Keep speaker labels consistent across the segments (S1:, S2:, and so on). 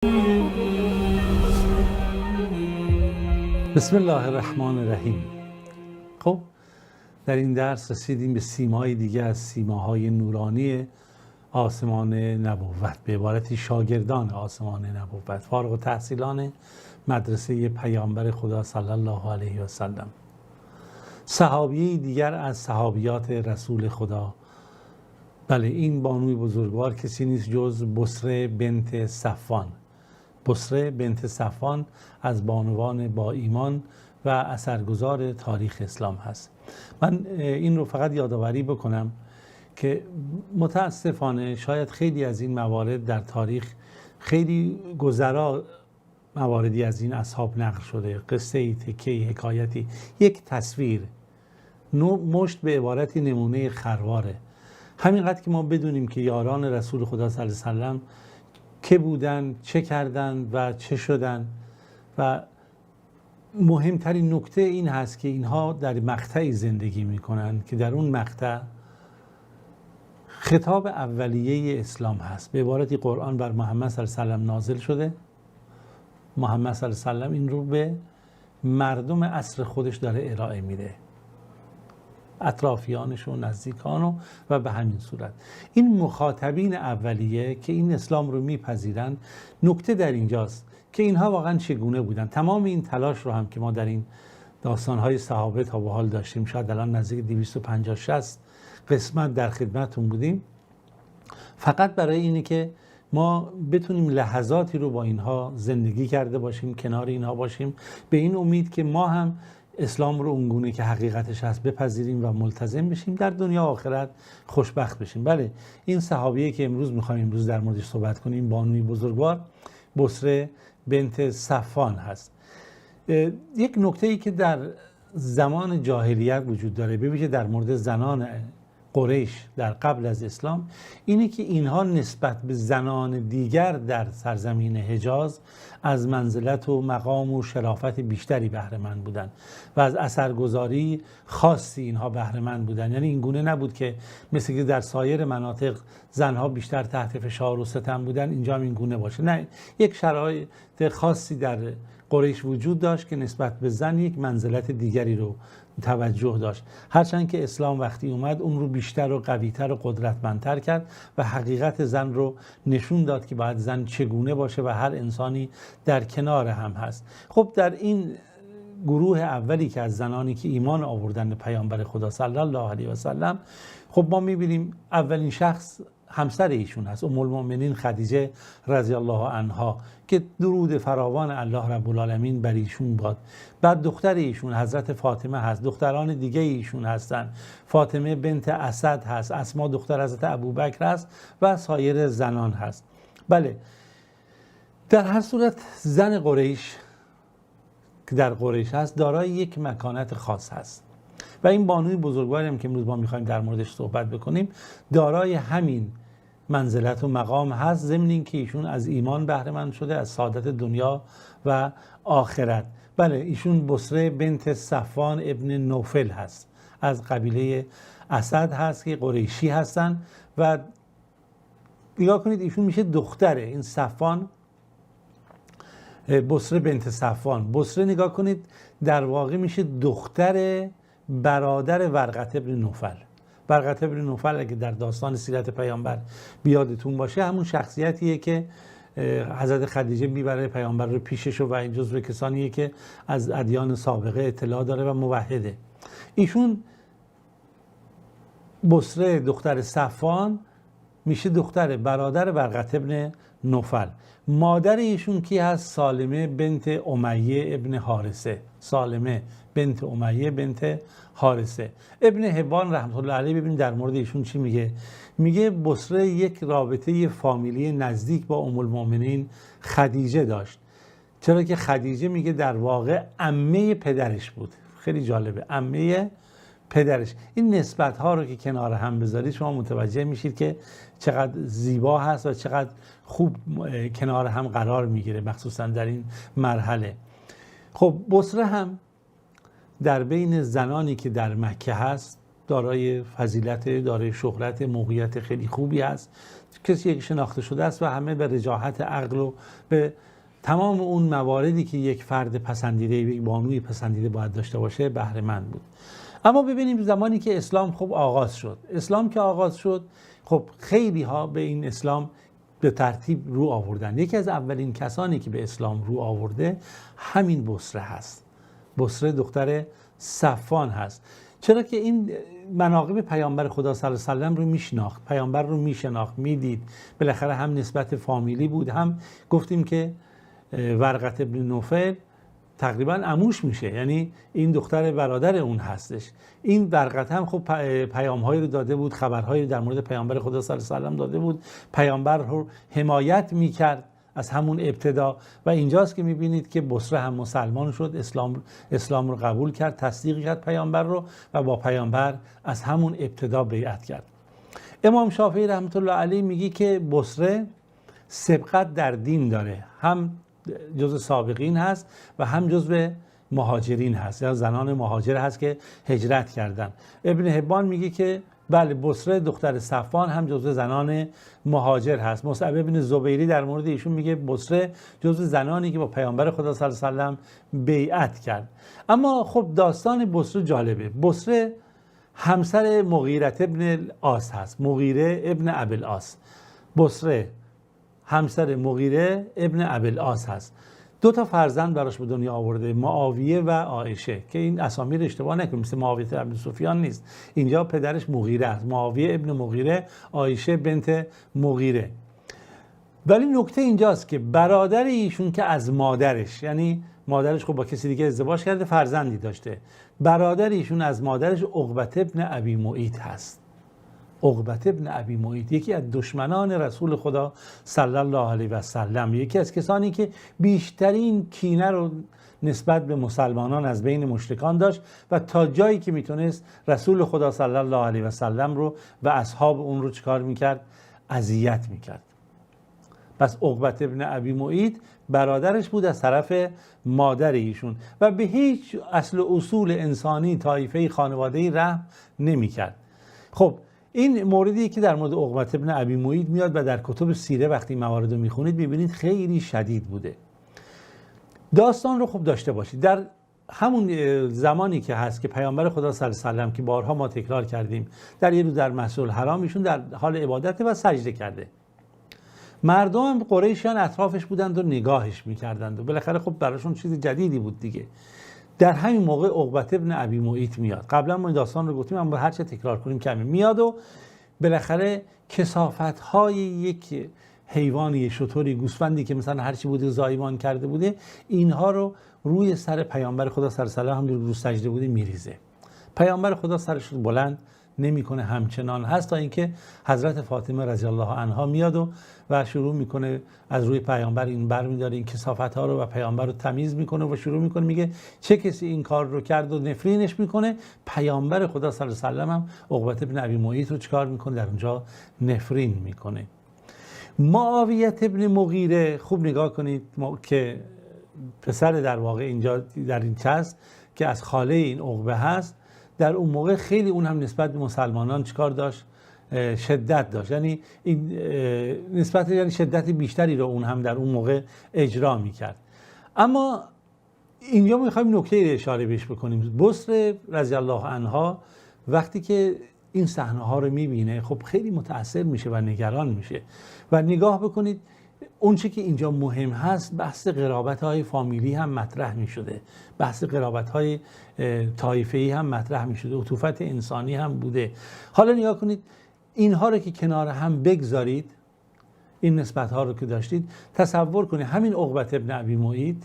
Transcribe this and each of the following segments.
S1: بسم الله الرحمن الرحیم. خب در این درس رسیدیم به سیمای دیگه از سیماهای نورانی آسمان نبوت، به عبارتی شاگردان آسمان نبوت، فارغ التحصیلان مدرسه پیامبر خدا صلی الله علیه و سلم. صحابیه دیگر از صحابیات رسول خدا، بله، این بانوی بزرگوار کسی نیست جز بصره بنت صفوان. بصره بنت صفوان از بانوان با ایمان و اثرگذار تاریخ اسلام هست. من این رو فقط یادآوری بکنم که متاسفانه شاید خیلی از این موارد در تاریخ خیلی گذرا مواردی از این اصحاب نقل شده، قصه تکی، حکایتی، یک تصویر، مشت به عبارتی نمونه خرواره. همینقدر که ما بدونیم که یاران رسول خدا صلی الله علیه و سلم که بودن، چه کردن و چه شدن، و مهمترین نکته این هست که اینها در مقطعی زندگی میکنن که در اون مقطع خطاب اولیه اسلام هست. به عبارتی قرآن بر محمد صلی الله علیه و سلم نازل شده، محمد صلی الله علیه و سلم این رو به مردم عصر خودش داره ارائه میده، اطرافیانش و نزدیکانو، و به همین صورت این مخاطبین اولیه که این اسلام رو میپذیرن، نکته در اینجاست که اینها واقعا چگونه بودن. تمام این تلاش رو هم که ما در این داستانهای صحابه تا به حال داشتیم، شاید الان نزدیک 250-60 قسمت در خدمتون بودیم، فقط برای اینه که ما بتونیم لحظاتی رو با اینها زندگی کرده باشیم، کنار اینها باشیم، به این امید که ما هم اسلام رو اونگونه که حقیقتش هست بپذیریم و ملتزم بشیم، در دنیا و آخرت خوشبخت بشیم. بله، این صحابیه که امروز در موردش صحبت کنیم، بانوی بزرگوار بصره بنت صفوان هست. یک نکته‌ای که در زمان جاهلیت وجود داره، ببینید در مورد زنان قریش در قبل از اسلام، اینه که اینها نسبت به زنان دیگر در سرزمین حجاز از منزلت و مقام و شرافت بیشتری بهره مند بودن و از اثرگذاری خاصی اینها بهره مند بودن. یعنی این گونه نبود که مثل که در سایر مناطق زنها بیشتر تحت فشار و ستم بودن، اینجا هم این گونه باشه. نه، یک شرایط خاصی در قریش وجود داشت که نسبت به زن یک منزلت دیگری رو توجه داشت، هرچند که اسلام وقتی اومد اون رو بیشتر و قویتر و قدرتمندتر کرد و حقیقت زن رو نشون داد که باید زن چگونه باشه و هر انسانی در کنار هم هست. خب در این گروه اولی که از زنانی که ایمان آوردن به پیامبر خدا صلی الله علیه و سلم، خب ما میبینیم اولین شخص همسر ایشون هست، ام المؤمنین خدیجه رضی الله عنها، که درود فراوان الله رب العالمین بر ایشون باد. بعد دختر ایشون حضرت فاطمه هست، دختران دیگه ایشون هستن، فاطمه بنت اسد هست، اسما دختر حضرت ابوبکر هست و سایر زنان هست. بله، در هر صورت زن قریش که در قریش هست دارای یک مکانت خاص هست و این بانوی بزرگواری هم که امروز ما میخوایم در موردش صحبت بکنیم دارای همین منزلت و مقام هست، ضمن اینکه ایشون از ایمان بهره مند شده، از سعادت دنیا و آخرت. بله، ایشون بصره بنت صفوان ابن نوفل هست، از قبیله اسد هست که قریشی هستن و نگاه کنید ایشون میشه دختره این صفوان، بصره بنت صفوان. بصره نگاه کنید در واقع میشه دختر برادر ورقه ابن نوفل. ورقه ابن نوفل اگه در داستان سیرت پیامبر بیادتون باشه، همون شخصیتیه که حضرت خدیجه میبره پیامبر رو پیشش و این جزو کسانیه که از ادیان سابقه اطلاع داره و موحده. ایشون بصره دختر صفوان میشه دختر برادر ورقه ابن نوفل. مادر ایشون کی هست؟ سالمه بنت امیه ابن حارثه. سالمه بنت امیه بنت حارثه. ابن حبان رحمت الله علیه ببینید در مورد ایشون چی میگه. میگه بصره یک رابطه فامیلی نزدیک با ام المؤمنین خدیجه داشت، چرا که خدیجه میگه در واقع عمه پدرش بود. خیلی جالبه، عمه پدرش. این نسبت ها رو که کنار هم بذارید شما متوجه میشید که چقدر زیبا هست و چقدر خوب کنار هم قرار میگیره، مخصوصا در این مرحله. خب بصره هم در بین زنانی که در مکه هست دارای فضیلت، دارای شهرت، موقعیت خیلی خوبی است، کسی که شناخته شده است و همه به رجاحت عقل و به تمام اون مواردی که یک فرد پسندیده، یک بانوی پسندیده باید داشته باشه بهره مند بود. اما ببینیم زمانی که اسلام خب آغاز شد، اسلام که آغاز شد خب خیلی ها به این اسلام به ترتیب رو آوردن. یکی از اولین کسانی که به اسلام رو آورده همین بصره هست. بصره دختر صفوان هست. چرا که این مناقب پیامبر خدا صلی الله علیه و سلم رو میشناخت، پیامبر رو میشناخت، میدید. بالاخره هم نسبت فامیلی بود، هم گفتیم که ورقه ابن نوفل تقریبا عموش میشه، یعنی این دختر برادر اون هستش. این ورقه هم خب پیام‌هایی رو داده بود، خبرهایی رو در مورد پیامبر خدا صلی الله علیه و سلم داده بود، پیامبر رو حمایت میکرد از همون ابتدا. و اینجاست که میبینید که بصره هم مسلمان شد، اسلام رو قبول کرد، تصدیق کرد پیامبر رو و با پیامبر از همون ابتدا بیعت کرد. امام شافعی رحمت الله علیه میگه که بصره سبقت در دین داره، هم جزء سابقین هست و هم جزء مهاجرین هست، یا زنان مهاجر هست که هجرت کردن. ابن حبان میگه که بله بصره دختر صفوان هم جزء زنان مهاجر هست. مصعب ابن زبیری در مورد ایشون میگه بصره جزء زنانی که با پیامبر خدا صلی الله علیه و سلم بیعت کرد. اما خب داستان بصره جالبه. بصره همسر مغیره ابن العاص هست، مغیره ابن ابوالعاص. بصره همسر مغیره ابن ابوالعاص هست. 2 فرزند براش به دنیا آورده، معاویه و عایشه، که این اسامی رو اشتباه نکنید، مثل معاویه ابن سفیان نیست. اینجا پدرش مغیره است، معاویه ابن مغیره، عایشه بنت مغیره. ولی نکته اینجاست که برادر ایشون که از مادرش، یعنی مادرش خب با کسی دیگه ازدواج کرده، فرزندی داشته، برادر ایشون از مادرش عقبه ابن ابی معیط هست. عقبه ابن ابی معیط یکی از دشمنان رسول خدا صلی الله علیه و سلم، یکی از کسانی که بیشترین کینه رو نسبت به مسلمانان از بین مشرکان داشت و تا جایی که میتونست رسول خدا صلی الله علیه و سلم رو و اصحاب اون رو چیکار میکرد؟ اذیت میکرد. پس عقبه ابن ابی معیط برادرش بود از طرف مادر ایشون و به هیچ اصل و اصول انسانی، طایفه خانواده‌ای رحم نمیکرد. خب این موردی که در مورد عقبه ابن ابی معیط میاد و در کتب سیره وقتی موارد رو میخونید میبینید خیلی شدید بوده. داستان رو خوب داشته باشید. در همون زمانی که هست که پیامبر خدا صلی الله علیه و سلم که بارها ما تکرار کردیم در یه روز در مسجد الحرام ایشون در حال عبادت و سجده کرده، مردم قریشیان اطرافش بودند و نگاهش میکردند و بالاخره خب براشون چیز جدیدی بود دیگه. در همین موقع عقبه ابن ابی معیط میاد. قبلا ما این داستان رو گفتیم اما هر چه تکرار کنیم کمی میاد و بالاخره کثافت‌های یک حیوانی، شتری، گوسفندی که مثلا هر چی بوده زایمان کرده بوده، اینها رو روی سر پیامبر خدا صلی الله علیه و آله هم رو سجده بوده میریزه. پیامبر خدا سرش رو بلند نمیکنه، همچنان هست تا اینکه حضرت فاطمه رضی الله عنها میاد و شروع میکنه از روی پیامبر این برمی‌داره این کثافت‌ها رو و پیامبر رو تمیز میکنه و شروع میکنه میگه چه کسی این کار رو کرد و نفرینش میکنه. پیامبر خدا صلی الله علیه و سلم هم عقبه ابن ابی معیط رو چیکار میکنه؟ در اونجا نفرین میکنه. معاویه ابن مغیره، خوب نگاه کنید که پسر در واقع اینجا در این هست که از خاله این عقبه هست، در اون موقع خیلی اون هم نسبت به مسلمانان چیکار داشت؟ شدت داشت، یعنی این نسبت یعنی شدت بیشتری رو اون هم در اون موقع اجرا میکرد. اما اینجا میخوایم نکته رو اشاره بهش بکنیم. بصره رضی الله عنها وقتی که این صحنه ها رو میبینه خب خیلی متأثر میشه و نگران میشه و نگاه بکنید اون چه که اینجا مهم هست، بحث قرابت های فامیلی هم مطرح می شده، بحث قرابت های طایفه‌ای هم مطرح می شده، عطوفت انسانی هم بوده. حالا نگاه کنید اینها رو که کنار هم بگذارید، این نسبت ها رو که داشتید، تصور کنید همین عقبه ابن ابی معیط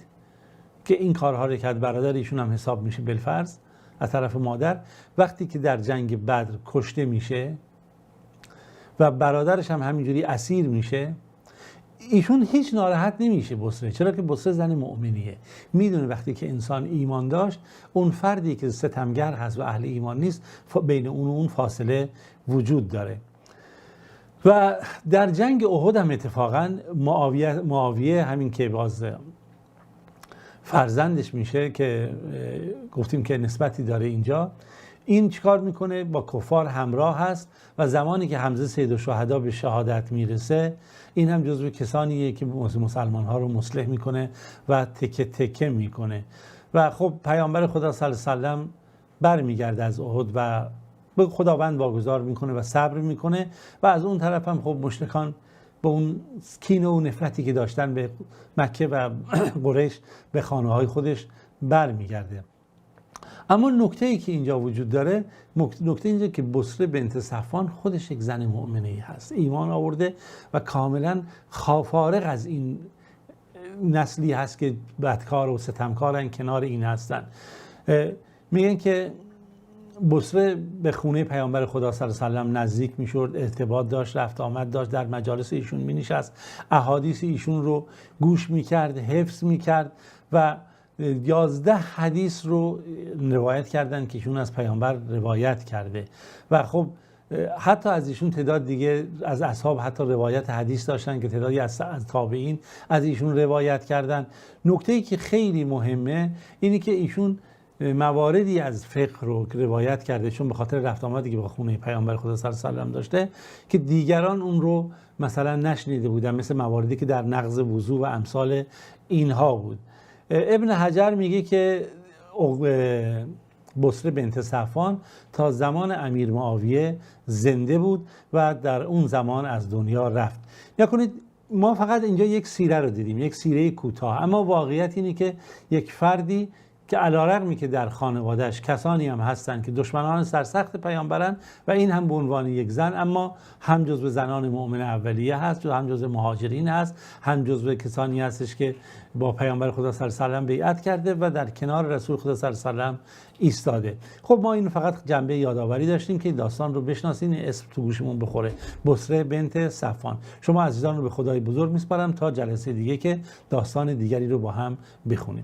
S1: که این کارها رو کرد، برادر ایشون هم حساب میشه بالفرض از طرف مادر، وقتی که در جنگ بدر کشته میشه و برادرش هم همینجوری اسیر میشه، ایشون هیچ ناراحت نمیشه بصره. چرا که بصره زن مؤمنیه، میدونه وقتی که انسان ایمان داشت اون فردی که ستمگر هست و اهل ایمان نیست بین اون و اون فاصله وجود داره. و در جنگ احد هم اتفاقا معاویه همین که باز فرزندش میشه که گفتیم که نسبتی داره اینجا، این چیکار میکنه؟ با کفار همراه هست و زمانی که حمزه سید الشهدا به شهادت میرسه، این هم جزو کسانیه که مسلمان ها رو مصلح میکنه و تکه تکه میکنه. و خب پیامبر خدا صلی الله علیه و سلم برمیگرده از احد و به خداوند واگذار میکنه و صبر میکنه و از اون طرف هم خب مشرکان به اون کینه و نفرتی که داشتن به مکه و قریش به خانه های خودش برمیگرده. اما نکته ای که اینجا وجود داره، نکته اینجا که بصره بنت صفوان خودش یک زن مؤمنه ای هست، ایمان آورده و کاملا فارغ از این نسلی هست که بدکار و ستمکارن کنار این هستن. میگن که بصره به خونه پیامبر خدا صلی الله علیه و سلم نزدیک میشد، ارتباط داشت، رفت آمد داشت، در مجالس ایشون مینشست، احادیث ایشون رو گوش میکرد، حفظ میکرد و 11 حدیث رو روایت کردن که ایشون از پیامبر روایت کرده و خب حتی از ایشون تعداد دیگه از اصحاب حتی روایت حدیث داشتن که تعدادی از تابعین از ایشون روایت کردن. نکته‌ای که خیلی مهمه اینی که ایشون مواردی از فقه رو روایت کرده، چون به خاطر رفت آمدی که با خونه پیامبر خدا صلی الله علیه و سلم داشته که دیگران اون رو مثلا نشنیده بودن، مثل مواردی که در نقض وضو و امثال اینها بود. ابن حجر میگه که بصره بنت صفوان تا زمان امیر معاویه زنده بود و در اون زمان از دنیا رفت. یا کنید ما فقط اینجا یک سیره رو دیدیم، یک سیره کوتاه، اما واقعیت اینه که یک فردی که علی‌رغمی که در خانوادهش کسانی هم هستن که دشمنان سرسخت پیامبرن و این هم به عنوان یک زن، اما هم جزو زنان مؤمن اولیه هست، هم جزو مهاجرین هست، هم جزو کسانی هستش که با پیامبر خدا صلی الله علیه و سلم بیعت کرده و در کنار رسول خدا صلی الله علیه و سلم ایستاده. خب ما این فقط جنبه یادآوری داشتیم که داستان رو بشناسین، اسم تو گوشمون بخوره، بصره بنت صفوان. شما عزیزان رو به خدای بزرگ میسپارم تا جلسه دیگه که داستان دیگری رو با هم بخونیم.